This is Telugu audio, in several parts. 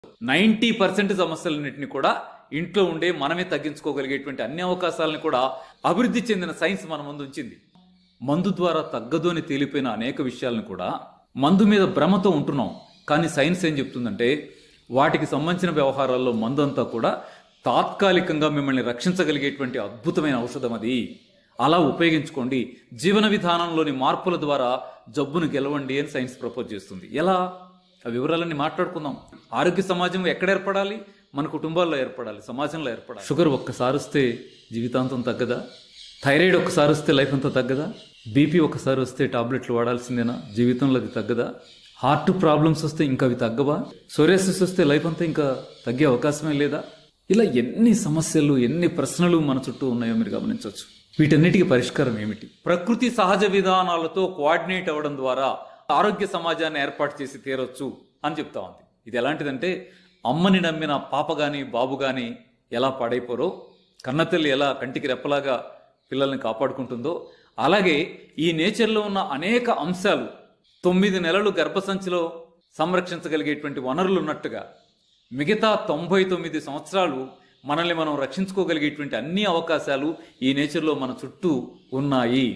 90% సమస్యలన్నింటినీ కూడా ఇంట్లో ఉండే మనమే తగ్గించుకోగలిగేటువంటి అన్ని అవకాశాలను కూడా అభివృద్ధి చెందిన సైన్స్ మన ముందు ఉంచింది. మందు ద్వారా తగ్గదు అని తేలిపోయిన అనేక విషయాలను కూడా మందు మీద భ్రమతో ఉంటున్నాం. కానీ సైన్స్ ఏం చెప్తుందంటే వాటికి సంబంధించిన వ్యవహారాల్లో మందు అంతా కూడా తాత్కాలికంగా మిమ్మల్ని రక్షించగలిగేటువంటి అద్భుతమైన ఔషధం అది. అలా ఉపయోగించుకోండి. జీవన విధానంలోని మార్పుల ద్వారా జబ్బును గెలవండి అని సైన్స్ ప్రపోజ్ చేస్తుంది. ఎలా? ఆ వివరాలన్నీ మాట్లాడుకుందాం. ఆరోగ్య సమాజం ఎక్కడ ఏర్పడాలి? మన కుటుంబాల్లో ఏర్పడాలి, సమాజంలో ఏర్పడాలి. షుగర్ ఒక్కసారి వస్తే జీవితాంతం తగ్గదా? థైరాయిడ్ ఒక్కసారి వస్తే లైఫ్ అంతా తగ్గదా? బీపీ ఒక్కసారి వస్తే టాబ్లెట్లు వాడాల్సిందేనా? జీవితంలో అది తగ్గదా? హార్ట్ ప్రాబ్లమ్స్ వస్తే ఇంకా అవి తగ్గవా? సోరియాసిస్ వస్తే లైఫ్ అంతా ఇంకా తగ్గే అవకాశమే లేదా? ఇలా ఎన్ని సమస్యలు, ఎన్ని ప్రశ్నలు మన చుట్టూ ఉన్నాయో మీరు గమనించవచ్చు. వీటన్నిటికీ పరిష్కారం ఏమిటి? ప్రకృతి సహజ విధానాలతో కోఆర్డినేట్ అవ్వడం ద్వారా ఆరోగ్య సమాజాన్ని ఏర్పాటు చేసి తీరొచ్చు అని చెప్తా ఉంది. ఇది ఎలాంటిదంటే అమ్మని నమ్మిన పాప గాని బాబు గాని ఎలా పాడైపోరో, కన్నతల్లి ఎలా కంటికి రెప్పలాగా పిల్లల్ని కాపాడుకుంటుందో, అలాగే ఈ నేచర్లో ఉన్న అనేక అంశాలు 9 నెలలు గర్భసంచిలో సంరక్షించగలిగేటువంటి వనరులు ఉన్నట్టుగా మిగతా 99 సంవత్సరాలు మనల్ని మనం రక్షించుకోగలిగేటువంటి అన్ని అవకాశాలు ఈ నేచర్లో మన చుట్టూ ఉన్నాయి.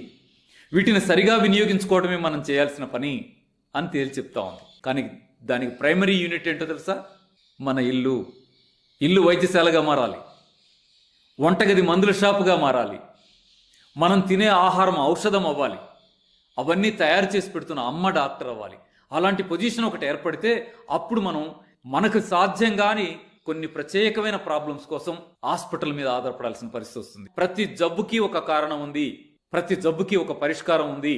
వీటిని సరిగా వినియోగించుకోవడమే మనం చేయాల్సిన పని అని తేల్చి చెప్తా ఉంది. కానీ దానికి ప్రైమరీ యూనిట్ ఏంటో తెలుసా? మన ఇల్లు వైద్యశాలగా మారాలి, వంటగది మందుల షాపుగా మారాలి, మనం తినే ఆహారం ఔషధం అవ్వాలి, అవన్నీ తయారు చేసి పెడుతున్న అమ్మ డాక్టర్ అవ్వాలి. అలాంటి పొజిషన్ ఒకటి ఏర్పడితే అప్పుడు మనకు సాధ్యం కాని కొన్ని ప్రత్యేకమైన ప్రాబ్లమ్స్ కోసం హాస్పిటల్ మీద ఆధారపడాల్సిన పరిస్థితి వస్తుంది. ప్రతి జబ్బుకి ఒక కారణం ఉంది, ప్రతి జబ్బుకి ఒక పరిష్కారం ఉంది.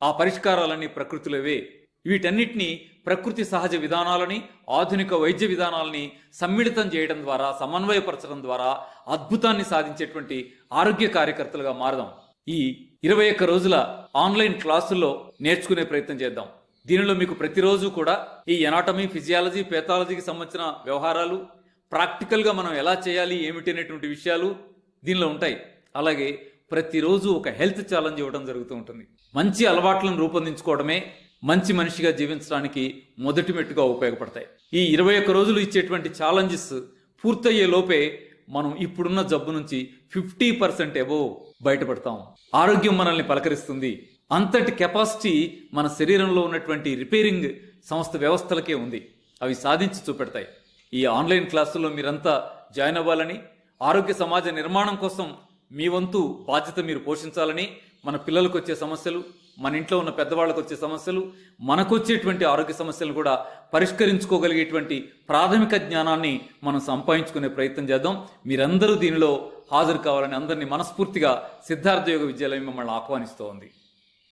ఆ పరిష్కారాలన్నీ ప్రకృతిలోవే. వీటన్నిటినీ ప్రకృతి సహజ విధానాలని, ఆధునిక వైద్య విధానాలని సమ్మిళితం చేయడం ద్వారా, సమన్వయపరచడం ద్వారా అద్భుతాన్ని సాధించేటువంటి ఆరోగ్య కార్యకర్తలుగా మారదాం. ఈ 21 రోజుల ఆన్లైన్ క్లాసుల్లో నేర్చుకునే ప్రయత్నం చేద్దాం. దీనిలో మీకు ప్రతిరోజు కూడా ఈ ఎనాటమీ, ఫిజియాలజీ, పేథాలజీకి సంబంధించిన వ్యవహారాలు, ప్రాక్టికల్గా మనం ఎలా చేయాలి ఏమిటి అనేటువంటి విషయాలు దీనిలో ఉంటాయి. అలాగే ప్రతిరోజు ఒక హెల్త్ ఛాలెంజ్ ఇవ్వడం జరుగుతూ ఉంటుంది. మంచి అలవాట్లను రూపొందించుకోవడమే మంచి మనిషిగా జీవించడానికి మొదటి మెట్టుగా ఉపయోగపడతాయి. ఈ 21 రోజులు ఇచ్చేటువంటి ఛాలెంజెస్ పూర్తయ్యే లోపే మనం ఇప్పుడున్న జబ్బు నుంచి 50% అబోవ్ బయటపడతాం. ఆరోగ్యం మనల్ని పలకరిస్తుంది. అంతటి కెపాసిటీ మన శరీరంలో ఉన్నటువంటి రిపేరింగ్ సంస్థ వ్యవస్థలకే ఉంది. అవి సాధించి చూపెడతాయి. ఈ ఆన్లైన్ క్లాసుల్లో మీరంతా జాయిన్ అవ్వాలని, ఆరోగ్య సమాజ నిర్మాణం కోసం మీ వంతు బాధ్యత మీరు పోషించాలని, మన పిల్లలకు వచ్చే సమస్యలు, మన ఇంట్లో ఉన్న పెద్దవాళ్ళకు వచ్చే సమస్యలు, మనకు వచ్చేటువంటి ఆరోగ్య సమస్యలు కూడా పరిష్కరించుకోగలిగేటువంటి ప్రాథమిక జ్ఞానాన్ని మనం సంపాదించుకునే ప్రయత్నం చేద్దాం. మీరందరూ దీనిలో హాజరు కావాలని అందరినీ మనస్ఫూర్తిగా సిద్ధార్థ యోగ విద్యాలయం మిమ్మల్ని ఆహ్వానిస్తోంది.